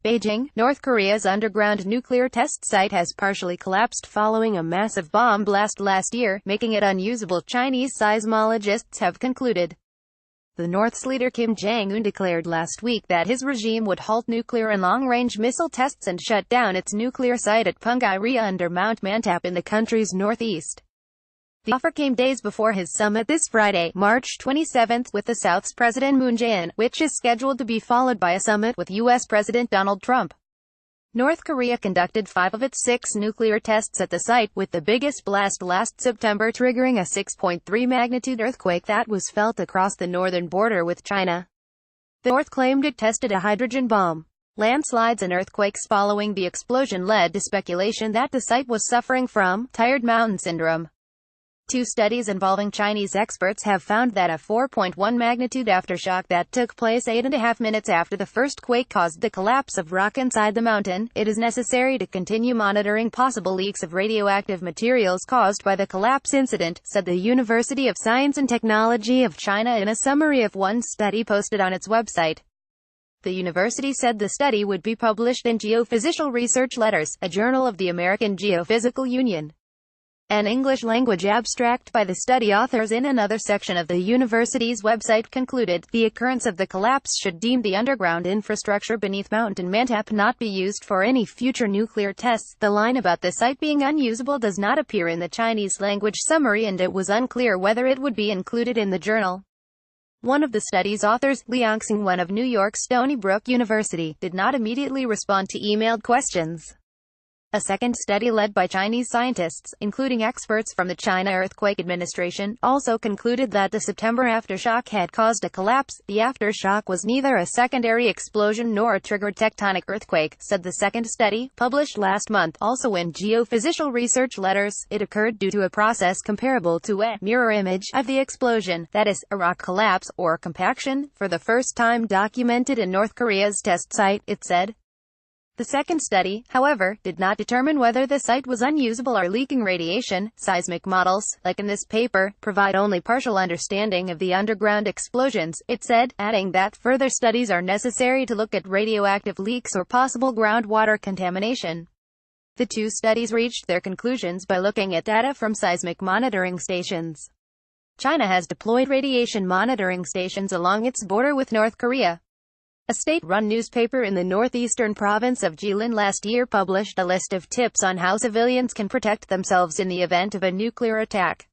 Beijing, North Korea's underground nuclear test site has partially collapsed following a massive bomb blast last year, making it unusable, Chinese seismologists have concluded. The North's leader Kim Jong Un declared last week that his regime would halt nuclear and long-range missile tests and shut down its nuclear site at Punggye-ri under Mount Mantap in the country's northeast. The offer came days before his summit this Friday, March 27, with the South's President Jae-in, which is scheduled to be followed by a summit with U.S. President Donald Trump. North Korea conducted 5 of its 6 nuclear tests at the site, with the biggest blast last September triggering a 6.3 magnitude earthquake that was felt across the northern border with China. The North claimed it tested a hydrogen bomb. Landslides and earthquakes following the explosion led to speculation that the site was suffering from tired mountain syndrome. 2 studies involving Chinese experts have found that a 4.1 magnitude aftershock that took place 8.5 minutes after the first quake caused the collapse of rock inside the mountain. It is necessary to continue monitoring possible leaks of radioactive materials caused by the collapse incident, said the University of Science and Technology of China in a summary of one study posted on its website. The university said the study would be published in Geophysical Research Letters, a journal of the American Geophysical Union. An English-language abstract by the study authors in another section of the university's website concluded, the occurrence of the collapse should deem the underground infrastructure beneath Mount Mantap not be used for any future nuclear tests. The line about the site being unusable does not appear in the Chinese-language summary, and it was unclear whether it would be included in the journal. One of the study's authors, Liang Xingwen of New York's Stony Brook University, did not immediately respond to emailed questions. A second study led by Chinese scientists, including experts from the China Earthquake Administration, also concluded that the September aftershock had caused a collapse. The aftershock was neither a secondary explosion nor a triggered tectonic earthquake, said the second study, published last month, also in Geophysical Research Letters. It occurred due to a process comparable to a mirror image of the explosion, that is, a rock collapse, or compaction, for the first time documented in North Korea's test site, it said. The second study, however, did not determine whether the site was unusable or leaking radiation. Seismic models, like in this paper, provide only partial understanding of the underground explosions, it said, adding that further studies are necessary to look at radioactive leaks or possible groundwater contamination. The 2 studies reached their conclusions by looking at data from seismic monitoring stations. China has deployed radiation monitoring stations along its border with North Korea. A state-run newspaper in the northeastern province of Jilin last year published a list of tips on how civilians can protect themselves in the event of a nuclear attack.